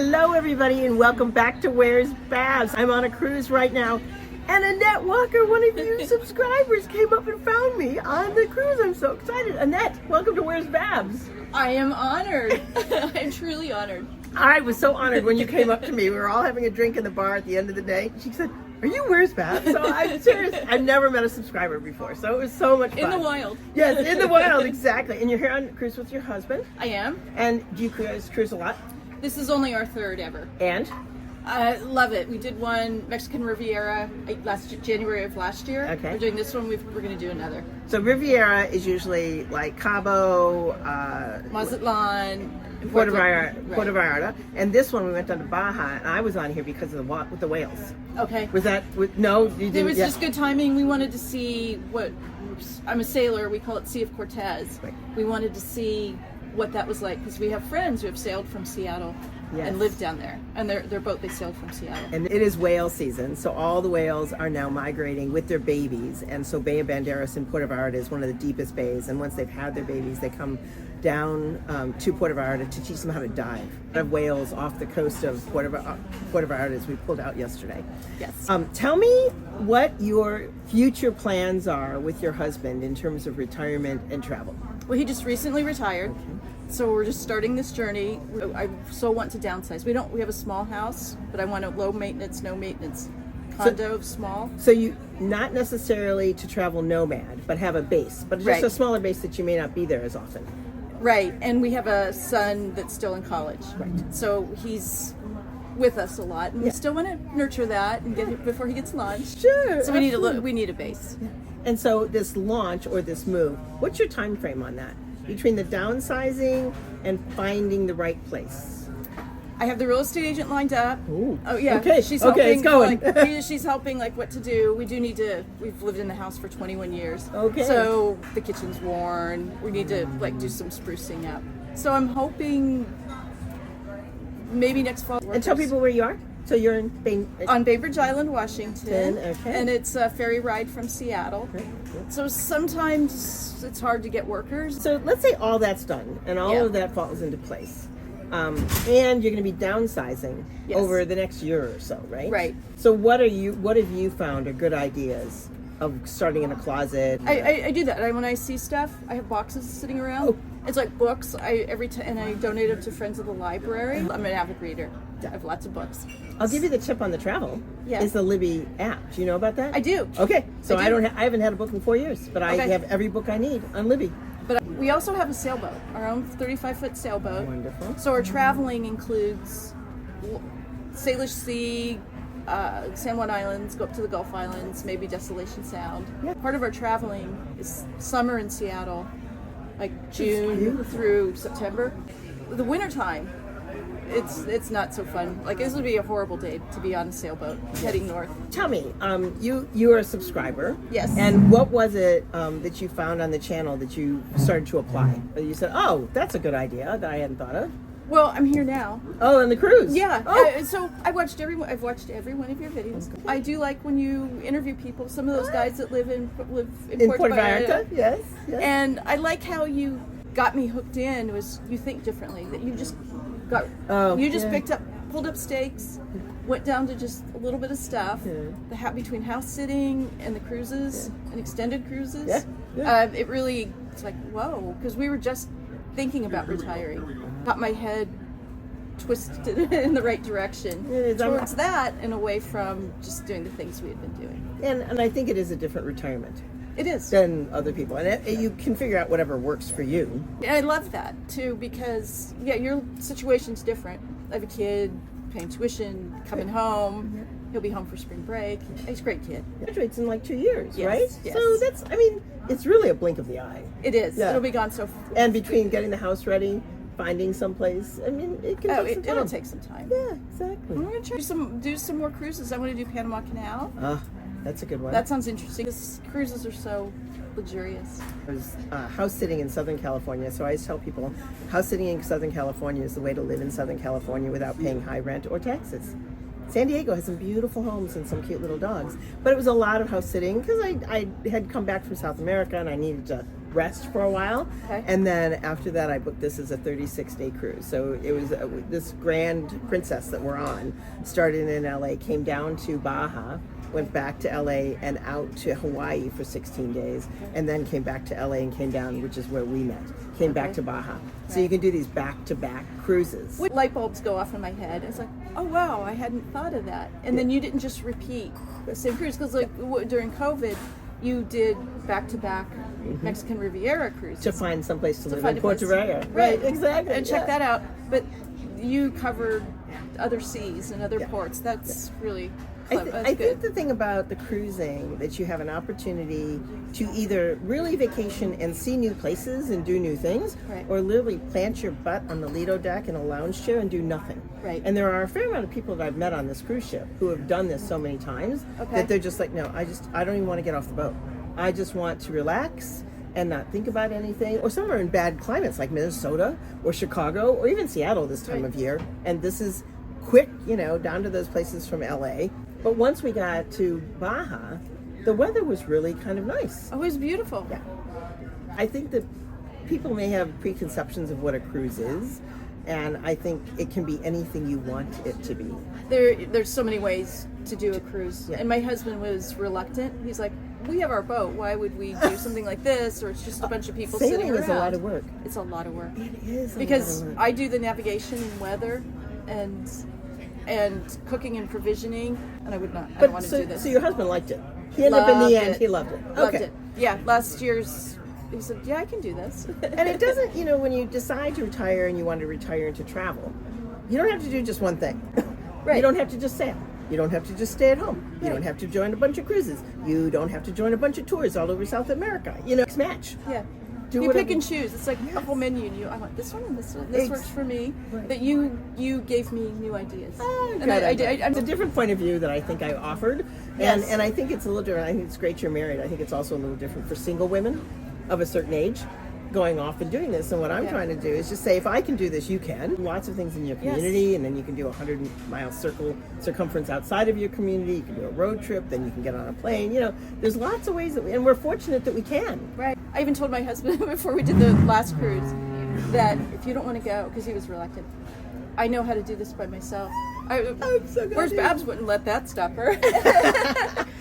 Hello everybody and welcome back to Where's BabZ. I'm on a cruise right now and Annette Walker, one of you subscribers, came up and found me on the cruise. I'm so excited. Annette, welcome to Where's BabZ. I am honored. I'm truly honored. I was so honored when you came up to me. We were all having a drink in the bar at the end of the day. She said, "Are you Where's BabZ?" So I'm serious. I've never met a subscriber before, so it was so much fun. In the wild. Yes, in the wild, exactly. And you're here on the cruise with your husband. I am. And do you guys cruise a lot? This is only our third ever. And? I love it. We did one Mexican Riviera January of last year. Okay. We're doing this one. We're going to do another. So Riviera is usually like Cabo, Mazatlan, Puerto Vallarta, and this one we went down to Baja, and I was on here because of with the whales. Okay. Was that no? You didn't. It was just good timing. We wanted to see what. I'm a sailor. We call it Sea of Cortez. Right. We wanted to see what that was like because we have friends who have sailed from Seattle. Yes. And lived down there, and their boat they sailed from Seattle. And it is whale season, so all the whales are now migrating with their babies, and so Bay of Banderas in Puerto Vallarta is one of the deepest bays, and once they've had their babies, they come down to Puerto Vallarta to teach them how to dive. A lot of whales off the coast of Puerto Vallarta as we pulled out yesterday. Yes. Tell me what your future plans are with your husband in terms of retirement and travel. Well, he just recently retired. So we're just starting this journey. I so want to downsize. We have a small house, but I want a low maintenance, no maintenance condo, small. So you not necessarily to travel nomad, but have a base, but just a smaller base that you may not be there as often. Right, and we have a son that's still in college. Right. So he's with us a lot, and we still want to nurture that and get it before he gets launched. Sure. So we need a base. Yeah. And so this launch or this move, what's your time frame on that? Between the downsizing and finding the right place? I have the real estate agent lined up. Ooh. Oh yeah. Okay. She's okay, helping, it's going. she's helping like what to do. We do need to. We've lived in the house for 21 years. Okay. So the kitchen's worn. We need to like do some sprucing up. So I'm hoping maybe next fall. And tell people where you are. So you're on Bainbridge Island, Washington, okay. And it's a ferry ride from Seattle. Okay. So sometimes it's hard to get workers. So let's say all that's done and all of that falls into place. And you're going to be downsizing over the next year or so, right? Right. So what have you found are good ideas of starting in a closet? I do that. When I see stuff, I have boxes sitting around. Oh. It's like books. And I donate them to friends of the library. I'm an avid reader. I have lots of books. I'll give you the tip on the travel. Yeah. Is the Libby app. Do you know about that? I do. Okay. So I haven't had a book in 4 years, but I have every book I need on Libby. But we also have a sailboat, our own 35-foot sailboat. Wonderful. So our traveling includes Salish Sea, San Juan Islands, go up to the Gulf Islands, maybe Desolation Sound. Yeah. Part of our traveling is summer in Seattle, like June through September. The wintertime, it's not so fun. Like this would be a horrible day to be on a sailboat heading north. Tell me, you are a subscriber. Yes. And what was it that you found on the channel that you started to apply? You said, "Oh, that's a good idea that I hadn't thought of." Well, I'm here now. Oh, on the cruise. Yeah. Oh. So I've watched every one of your videos. Okay. I do like when you interview people. Some of those guys that live in Puerto Vallarta. Yes. And I like how you got me hooked in. Was you think differently? That you just pulled up stakes, went down to just a little bit of stuff. Yeah. Between house sitting and the cruises and extended cruises. Yeah. Yeah. It's like whoa, because we were just thinking about retiring. Got my head twisted in the right direction towards that and away from just doing the things we had been doing. And I think it is a different retirement. It is. Than other people. And you can figure out whatever works for you. And I love that too because your situation's different. I have a kid paying tuition, coming home. He'll be home for spring break. He's a great kid. Graduates in like 2 years, yes, right? Yes. So it's really a blink of the eye. It is. Yeah. It'll be gone so fast. And between getting the house ready, finding someplace, it can take some time. It'll take some time. Yeah, exactly. I'm going to try do some more cruises. I want to do Panama Canal. That's a good one. That sounds interesting because cruises are so luxurious. I was house sitting in Southern California, so I always tell people house sitting in Southern California is the way to live in Southern California without paying high rent or taxes. San Diego has some beautiful homes and some cute little dogs, but it was a lot of house sitting because I had come back from South America and I needed to rest for a while. Okay. And then after that, I booked this as a 36-day cruise. So it was this Grand Princess that we're on, started in LA, came down to Baja, went back to LA and out to Hawaii for 16 days, and then came back to LA and came down, which is where we met, came back to Baja. So you can do these back-to-back cruises. Light bulbs go off in my head. It's like, oh wow, I hadn't thought of that. And then you didn't just repeat the same cruise, because like during COVID, you did back-to-back Mexican Riviera cruises. To find someplace to live find in a place. Puerto Vallarta. Right, exactly. And check that out. But you covered other seas and other ports. That's really clever. That's I good. think the thing about the cruising, that you have an opportunity to either really vacation and see new places and do new things, Right. or literally plant your butt on the Lido deck in a lounge chair and do nothing. Right. And there are a fair amount of people that I've met on this cruise ship who have done this so many times that they're just like, no, I don't even want to get off the boat. I just want to relax and not think about anything. Or some are in bad climates like Minnesota or Chicago or even Seattle this time of year. And this is quick, down to those places from LA. But once we got to Baja, the weather was really kind of nice. Oh, it was beautiful. Yeah. I think that people may have preconceptions of what a cruise is, and I think it can be anything you want it to be. There's so many ways to do a cruise. Yeah. And my husband was reluctant. He's like, we have our boat. Why would we do something like this? Or it's just a bunch of people Sailing sitting around. is a lot of work. It's a lot of work. It is Because a lot of work. I do the navigation and weather and cooking and provisioning, and I don't want to do this. So your husband liked it. He ended up in the end, he loved it. Loved Okay. it. Yeah, last year's, he said, yeah, I can do this. And it doesn't, when you decide to retire and you want to retire into travel, you don't have to do just one thing. Right. You don't have to just sail. You don't have to just stay at home. You don't have to join a bunch of cruises. You don't have to join a bunch of tours all over South America. Match. Yeah. Do You whatever. pick and choose. It's like a whole menu, and I want this one and this one. This works for me. Right. But you gave me new ideas. And And I did. it's a different point of view that I think I offered. Yes. And I think it's a little different. I think it's great you're married. I think it's also a little different for single women of a certain age going off and doing this. And what I'm trying to do is just say, if I can do this, you can. Lots of things in your community, and then you can do a 100-mile circumference outside of your community. You can do a road trip, then you can get on a plane. There's lots of ways and we're fortunate that we can. Right. I even told my husband before we did the last cruise that if you don't want to go, because he was reluctant, I know how to do this by myself. I'm so glad Whereas you- Babs wouldn't let that stop her.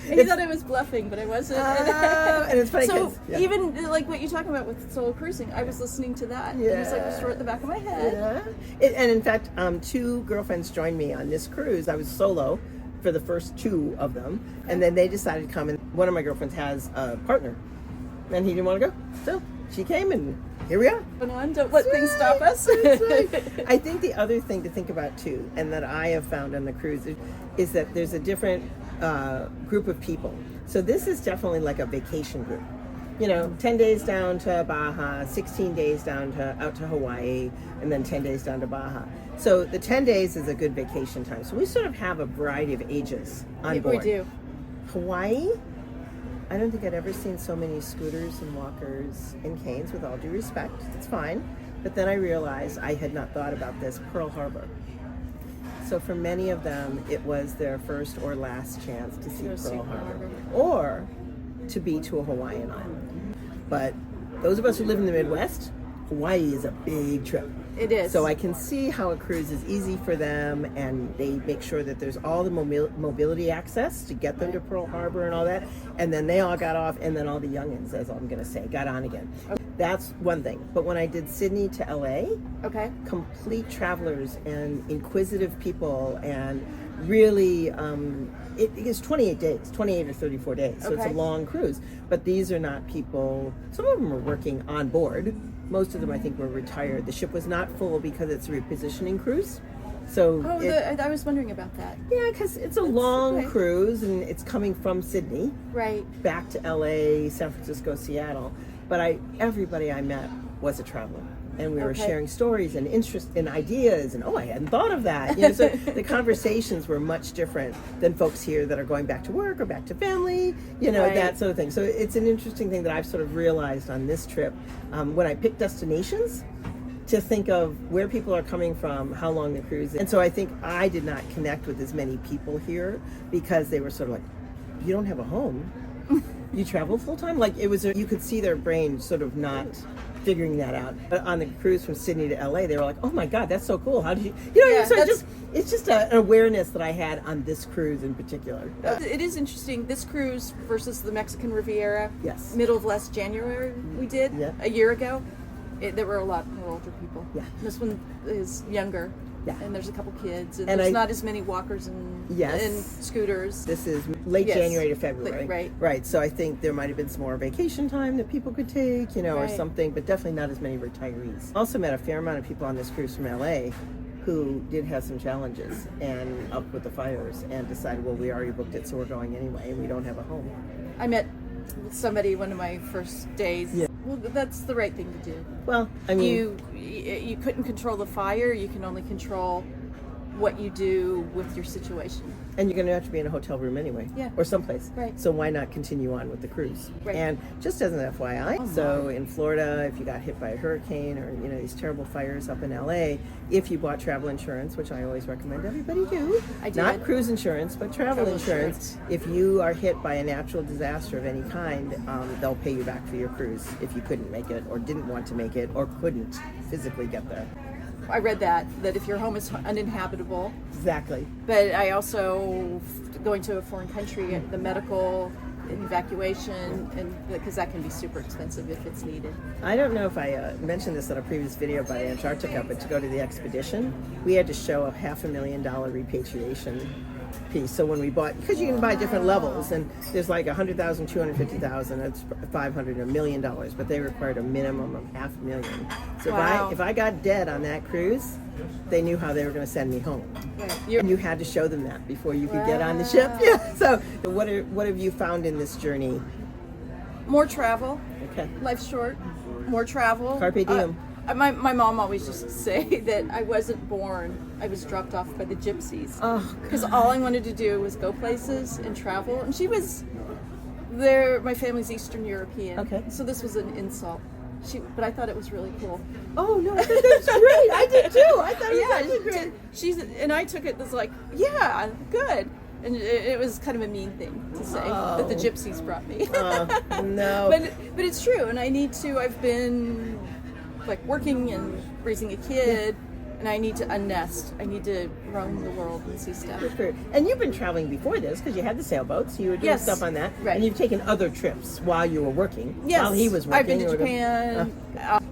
And he thought I was bluffing, but I wasn't. And it's funny So 'cause- yeah. even like what you're talking about with solo cruising, I was listening to that. And it's like a story at the back of my head. Yeah. And in fact, 2 girlfriends joined me on this cruise. I was solo for the first 2 of them, and then they decided to come. And one of my girlfriends has a partner, and he didn't want to go, so she came, and here we are. But on, don't let things stop us. That's right. I think the other thing to think about too, and that I have found on the cruise, is that there's a different group of people. So this is definitely like a vacation group. 10 days down to Baja, 16 days out to Hawaii, and then 10 days down to Baja. So the 10 days is a good vacation time. So we sort of have a variety of ages on board. We do. Hawaii, I don't think I'd ever seen so many scooters and walkers and canes, with all due respect. It's fine. But then I realized I had not thought about this, Pearl Harbor. So for many of them, it was their first or last chance to see Pearl Harbor, or to be to a Hawaiian island. But those of us who live in the Midwest, Hawaii is a big trip. It is. So I can see how a cruise is easy for them, and they make sure that there's all the mobility access to get them to Pearl Harbor and all that. And then they all got off, and then all the youngins, as I'm going to say, got on again. Okay. That's one thing. But when I did Sydney to LA, Okay. complete travelers and inquisitive people, and really, it is 28 days, 28 or 34 days. So it's a Okay. long cruise. But these are not people, some of them are working on board. Most of them, I think, were retired. The ship was not full because it's a repositioning cruise. So Oh, I was wondering about that. yeah, because it's a long okay. cruise, and it's coming from Sydney Right. back to LA, San Francisco, Seattle. But everybody I met was a traveler, and we were Okay. sharing stories and interest in ideas, and I hadn't thought of that. So the conversations were much different than folks here that are going back to work or back to family, Right. that sort of thing. So it's an interesting thing that I've sort of realized on this trip, when I pick destinations, to think of where people are coming from, how long the cruise is. And so I think I did not connect with as many people here because they were sort of like, you don't have a home. You travel full time? Like it was, you could see their brain sort of not figuring that out. But on the cruise from Sydney to LA, they were like, "Oh my God, that's so cool! How did you?" Yeah, so it's just an awareness that I had on this cruise in particular. It is interesting. This cruise versus the Mexican Riviera. Yes. Middle of last January we did a year ago. There were a lot more older people. Yeah. This one is younger. Yeah. And there's a couple kids, and there's not as many walkers and scooters. This is late January to February. Right. So I think there might have been some more vacation time that people could take, or something, but definitely not as many retirees. Also met a fair amount of people on this cruise from LA who did have some challenges and up with the fires and decided, well, we already booked it, so we're going anyway, and we don't have a home. I met somebody one of my first days. Yeah. Well, that's the right thing to do. Well, I mean, you couldn't control the fire. You can only control what you do with your situation. And you're going to have to be in a hotel room anyway, or someplace. Right. So why not continue on with the cruise? Right. And just as an FYI, so in Florida, if you got hit by a hurricane or these terrible fires up in LA, if you bought travel insurance, which I always recommend everybody do, not cruise insurance, but travel insurance. If you are hit by a natural disaster of any kind, they'll pay you back for your cruise if you couldn't make it or didn't want to make it or couldn't physically get there. I read that if your home is uninhabitable. Exactly. But I also, going to a foreign country, the medical evacuation, and because that can be super expensive if it's needed. I don't know if I mentioned this in a previous video about Antarctica, but to go to the expedition, we had to show a $500,000 repatriation piece. So when we bought, because you can buy different levels, and there's like 100,000, 250,000, that's 500, $1 million, but they required a minimum of $500,000. So if I got dead on that cruise, they knew how they were going to send me home. Right. And you had to show them that before you could get on the ship. Yeah. So what have you found in this journey? More travel. Okay. Life's short. More travel. Carpe diem. My mom always used to say that I wasn't born, I was dropped off by the gypsies. Because all I wanted to do was go places and travel. And she was there, my family's Eastern European. Okay. So this was an insult. But I thought it was really cool. Oh no, I thought that was great. I did too. I thought it was great. And I took it as like, yeah, good. And it was kind of a mean thing to say that the gypsies brought me. No. But it's true, and I've been like working and raising a kid, and I need to unnest. I need to roam the world and see stuff. And you've been traveling before this because you had the sailboats. You were doing stuff on that. Right. And you've taken other trips while you were working. Yes. While he was working. I've been to Japan,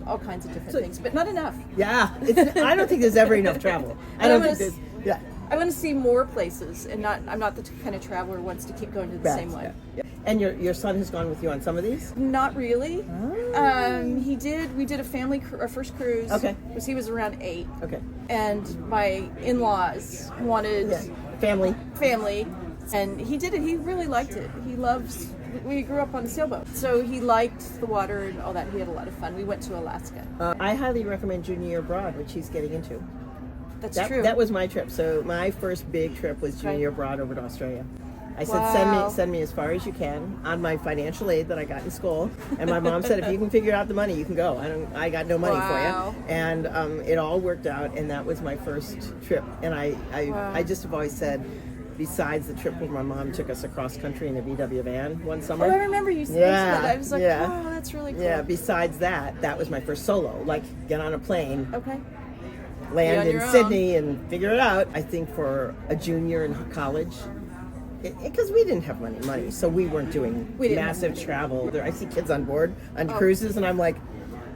all kinds of different things, but not enough. Yeah. I don't think there's ever enough travel. I don't think there's... Yeah. I want to see more places, and I'm not the kind of traveler who wants to keep going to the same one. Yeah. And your son has gone with you on some of these? Not really. Oh. We did our first cruise. Okay. Because he was around 8. Okay. And my in-laws wanted family, and he did it. He really liked it. We grew up on a sailboat, so he liked the water and all that. He had a lot of fun. We went to Alaska. I highly recommend Junior Year Abroad, which he's getting into. That's true. That was my trip. So my first big trip was Junior Year Abroad over to Australia. I said, send me as far as you can on my financial aid that I got in school. And my mom said, if you can figure out the money, you can go. I got no money for you. And it all worked out, and that was my first trip. And I just have always said, besides the trip where my mom took us across country in a VW van one summer. Oh, I remember you said that. I was like, wow, that's really cool. Yeah, besides that was my first solo. Like, get on a plane. Okay. Land in Sydney and figure it out. I think for a junior in college, because we didn't have money, so we weren't doing massive travel. I see kids on board on cruises, and I'm like,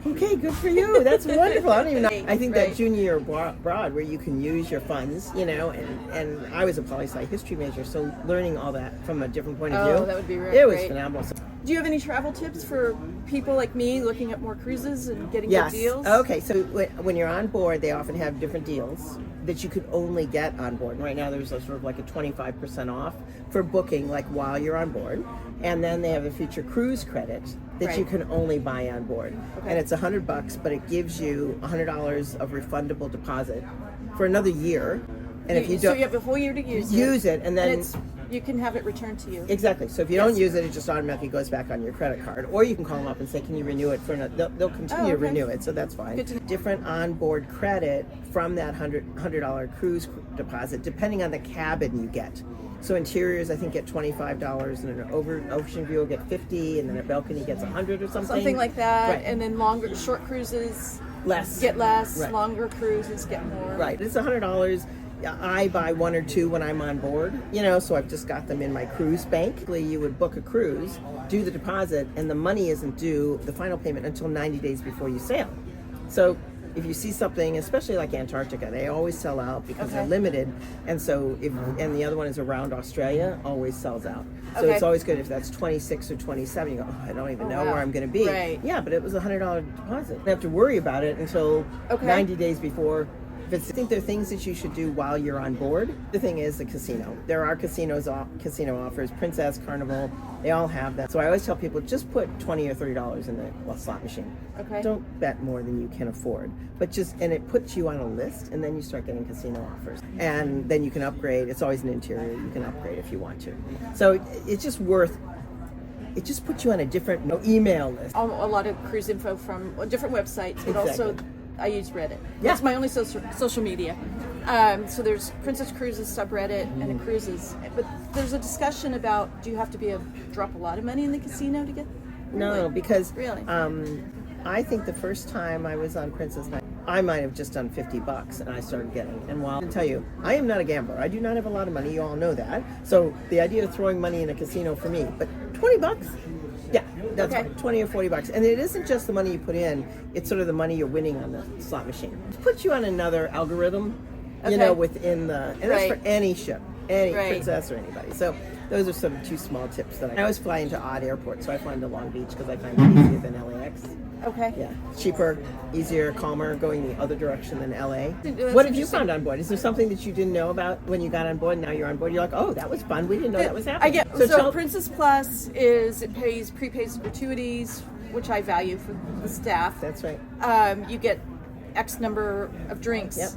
okay, good for you. That's wonderful. I don't even know. I think that Junior Year Abroad, where you can use your funds, and I was a poli-sci history major, so learning all that from a different point of view, that would be really it was phenomenal. Do you have any travel tips for people like me looking at more cruises and getting good deals? Okay, so when you're on board, they often have different deals that you could only get on board. And right now, there's a sort of like a 25% off for booking, like while you're on board. And then they have a future cruise credit that you can only buy on board. Okay. And it's $100, but it gives you $100 of refundable deposit for another year. And if you don't, so you have a whole year to use it, and then You can have it returned to you. Exactly. So if you don't use it, it just automatically goes back on your credit card. Or you can call them up and say, can you renew it for another? They'll continue to renew it, so that's fine. Good to know. Different onboard credit from that $100 cruise deposit, depending on the cabin you get. So interiors, I think, get $25, and an ocean view will get $50, and then a balcony gets $100 or something. Something like that. Right. And then short cruises Less. get less. Right. Longer cruises get more. Right. It's $100. I buy one or two when I'm on board, so I've just got them in my cruise bank. You would book a cruise, do the deposit, and the money isn't due, the final payment, until 90 days before you sail. So if you see something, especially like Antarctica, they always sell out because they're limited. And so, and the other one is around Australia, always sells out. So it's always good if that's 26 or 27. You go, I don't even know where I'm going to be. Right. Yeah, but it was a $100 deposit. You don't have to worry about it until 90 days before. I think there are things that you should do while you're on board. The thing is the casino. There are casino offers, Princess, Carnival, they all have that. So I always tell people, just put $20 or $30 in the slot machine. Okay. Don't bet more than you can afford. But and it puts you on a list, and then you start getting casino offers. And then you can upgrade. It's always an interior. You can upgrade if you want to. So it's just it just puts you on a different email list. A lot of cruise info from different websites, but also I use Reddit. Yeah. That's my only social media. So there's Princess Cruises subreddit and a cruises. But there's a discussion about, do you have to drop a lot of money in the casino to get? No, because really? I think the first time I was on Princess Night, I might have just done $50 and I started getting. And while I can tell you, I am not a gambler. I do not have a lot of money. You all know that. So the idea of throwing money in a casino for me, but $20. Yeah, that's fine. $20 or $40. And it isn't just the money you put in, it's sort of the money you're winning on the slot machine. It puts you on another algorithm, within and that's for any ship, any Princess or anybody. So those are sort of two small tips that I always fly into odd airports. So I fly into Long Beach because I find it easier than LAX. Okay. Yeah, cheaper, easier, calmer, going the other direction than LA. That's What have you found on board? Is there something that you didn't know about when you got on board? Now you're on board. You're like, oh, that was fun. We didn't know that was happening. So Princess Plus prepays gratuities, which I value for the staff. That's right. You get X number of drinks. Yep.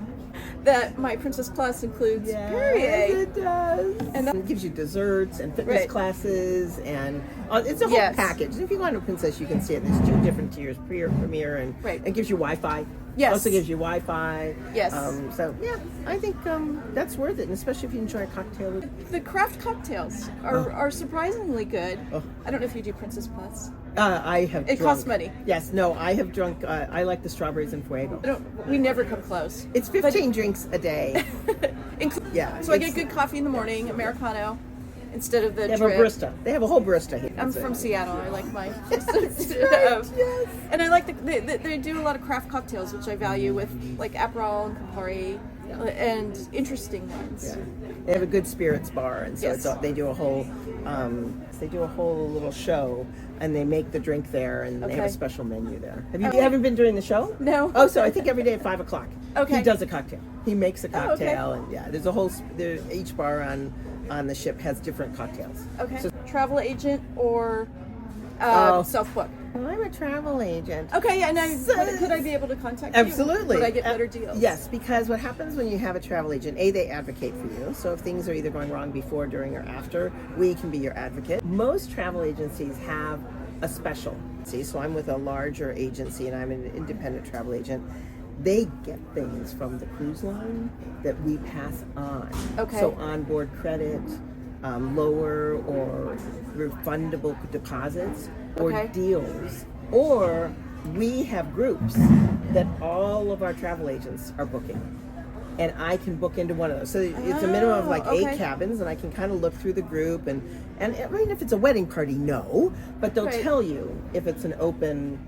That my Princess Plus includes Perrier. It does. And it gives you desserts and fitness classes, and it's a whole package. If you go on to Princess, you can see it. There's two different tiers, Premier, and it gives you Wi-Fi. Yes. Also gives you Wi-Fi. Yes. So, yeah, I think that's worth it, and especially if you enjoy a cocktail. The craft cocktails are surprisingly good. Oh. I don't know if you do Princess Plus. I have It costs money. Yes, no, I have drunk, I like the strawberries and fuego. We never come close. It's 15 drinks a day. So I get good coffee in the morning, Americano, instead of the They have drip. a barista. They have a whole barista here. I'm from Seattle. I like my... Yes. And I like they do a lot of craft cocktails, which I value, with like Aperol and Campari and interesting ones. Yeah. They have a good spirits bar, and so they do a whole little show, and they make the drink there, and they have a special menu there. You haven't been during the show? No. Oh, so I think every day at 5:00. Okay. He does a cocktail. He makes a cocktail, and there's a whole. Each bar on the ship has different cocktails. Okay. So, travel agent or self-book? Well, I'm a travel agent. Okay, and could I be able to contact you? Absolutely. Would I get better deals? Yes, because what happens when you have a travel agent, they advocate for you. So if things are either going wrong before, during, or after, we can be your advocate. Most travel agencies have a special. So I'm with a larger agency, and I'm an independent travel agent. They get things from the cruise line that we pass on. Okay. So onboard credit, lower or refundable deposits, or deals, or we have groups that all of our travel agents are booking, and I can book into one of those. So it's a minimum of like 8 cabins, and I can kind of look through the group, and I mean, if it's a wedding party, no, but they'll tell you if it's an open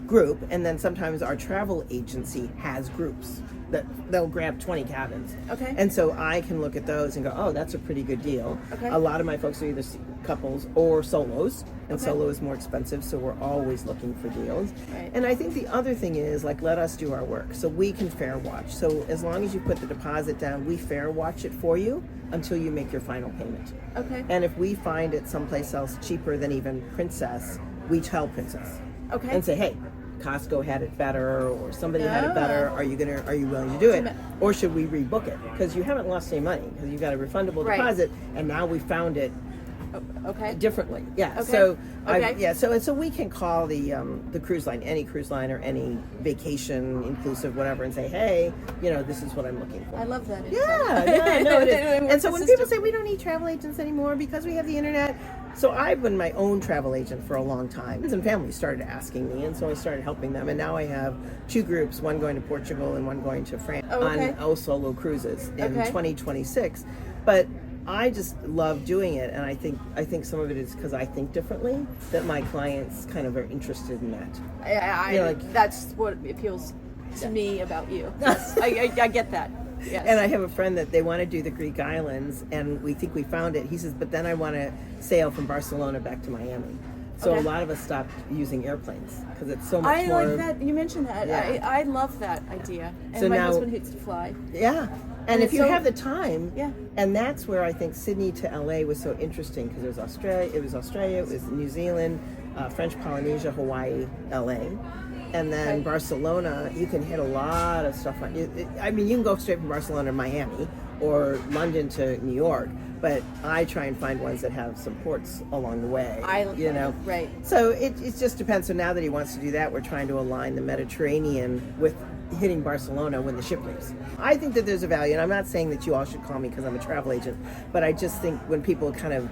group. And then sometimes our travel agency has groups that they'll grab 20 cabins. Okay. And so I can look at those and go, oh, that's a pretty good deal. Okay. A lot of my folks are either couples or solos, and solo is more expensive, so we're always looking for deals. Right. And I think the other thing is, like, let us do our work. So we can fair watch. So as long as you put the deposit down, we fair watch it for you until you make your final payment. Okay. And if we find it someplace else cheaper than even Princess, we tell Princess. Okay. And say, hey, Costco had it better or somebody had it better. Are you willing to do it? Or should we rebook it? Because you haven't lost any money because you've got a refundable deposit, and now we found it differently. Yeah. Okay. So Okay. so we can call the cruise line, any cruise line or any vacation inclusive whatever, and say, hey, this is what I'm looking for. I love that. Yeah, no, it is. And so when people say we don't need travel agents anymore because we have the internet, so I've been my own travel agent for a long time. Friends and family started asking me, and so I started helping them. And now I have 2 groups, one going to Portugal and one going to France on solo cruises in 2026. But I just love doing it, and I think some of it is because I think differently, that my clients kind of are interested in that. That's what appeals to me about you. Yes, I get that. Yes. And I have a friend that they want to do the Greek islands, and we think we found it. He says, but then I want to sail from Barcelona back to Miami. So a lot of us stopped using airplanes because it's so much more. I like that. You mentioned that. Yeah. I love that idea. And so my husband hates to fly. Yeah. And if you have the time, yeah. And that's where I think Sydney to LA was so interesting because it was Australia, it was New Zealand, French Polynesia, Hawaii, LA. And then Barcelona, you can hit a lot of stuff on. You can go straight from Barcelona to Miami or London to New York, but I try and find ones that have some ports along the way. Right. So it just depends. So now that he wants to do that, we're trying to align the Mediterranean with hitting Barcelona when the ship leaves. I think that there's a value, and I'm not saying that you all should call me because I'm a travel agent, but I just think when people kind of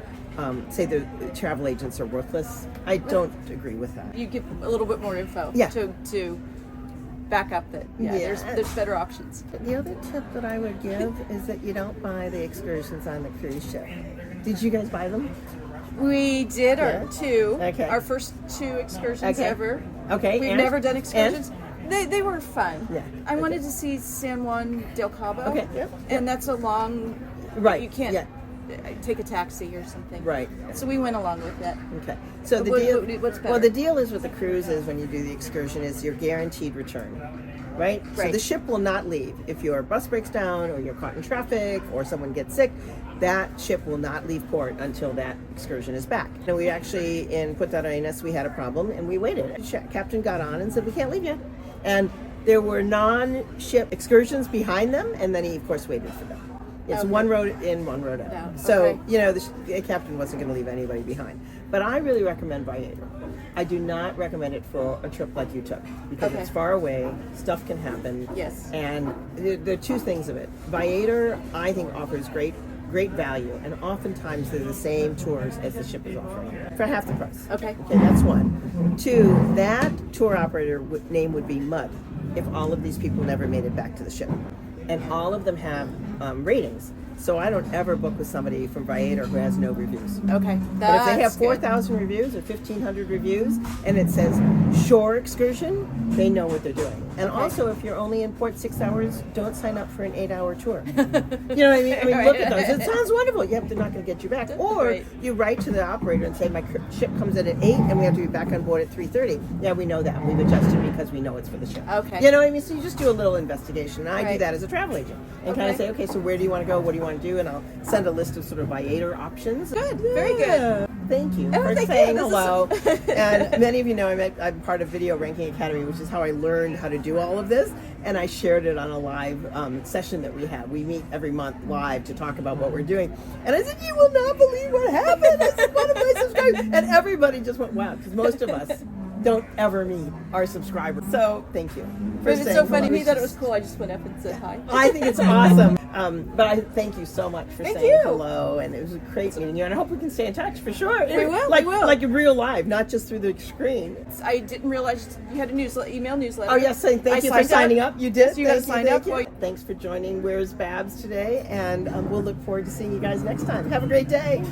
say the travel agents are worthless, I don't agree with that. You give a little bit more info to back up that there's better options. The other tip that I would give is that you don't buy the excursions on the cruise ship. Did you guys buy them? We did our first 2 excursions ever. Okay. We've never done excursions. They were fun. Yeah. I wanted to see San Juan del Cabo. Okay. Yep. And that's a long. Right. You can't take a taxi or something. Right. So we went along with that. Okay. So What's better? Well, the deal is with the cruises when you do the excursion is your guaranteed return. Right? So the ship will not leave. If your bus breaks down or you're caught in traffic or someone gets sick, that ship will not leave port until that excursion is back. And we actually, in Punta Arenas, we had a problem and we waited. The captain got on and said, we can't leave yet. And there were non-ship excursions behind them, and then he, of course, waited for them. It's one road in, one road out. So, the captain wasn't going to leave anybody behind. But I really recommend Viator. I do not recommend it for a trip like you took because it's far away, stuff can happen. Yes. And there are 2 things of it. Viator, I think, offers great value, and oftentimes they're the same tours as the ship is offering for half the price. Okay, that's 1. 2, that tour operator name would be mud if all of these people never made it back to the ship, and all of them have ratings. So I don't ever book with somebody from Viator who has no reviews. Okay, but if they have 4,000 reviews or 1,500 reviews, and it says shore excursion, they know what they're doing. And also, if you're only in port 6 hours, don't sign up for an 8-hour tour. You know what I mean? Look at those. It sounds wonderful. They're not going to get you back. Or you write to the operator and say, my ship comes in at 8, and we have to be back on board at 3:30. Yeah, we know that. We've adjusted because we know it's for the ship. Okay. You know what I mean? So you just do a little investigation. And I do that as a travel agent. And kind of say, okay, so where do you want to go? What do you want to do? And I'll send a list of sort of Viator options. Good. Very good. Thank you for saying hello. And many of you know I'm part of Video Ranking Academy, which is how I learned how to do all of this. And I shared it on a live session that we have. We meet every month live to talk about what we're doing. And I said, you will not believe what happened. I said, one of my subscribers. And everybody just went, wow, because most of us don't ever meet our subscribers. So thank you. It's so funny to me that it was cool. I just went up and said hi. I think it's awesome. But I thank you so much for saying hello. And it was a great meeting you. And I hope we can stay in touch for sure. We will. Like in real life, not just through the screen. I didn't realize you had a email newsletter. Oh, yes. Thank you for signing up. You did. You signed up. Thanks for joining Where's BabZ today. And we'll look forward to seeing you guys next time. Have a great day.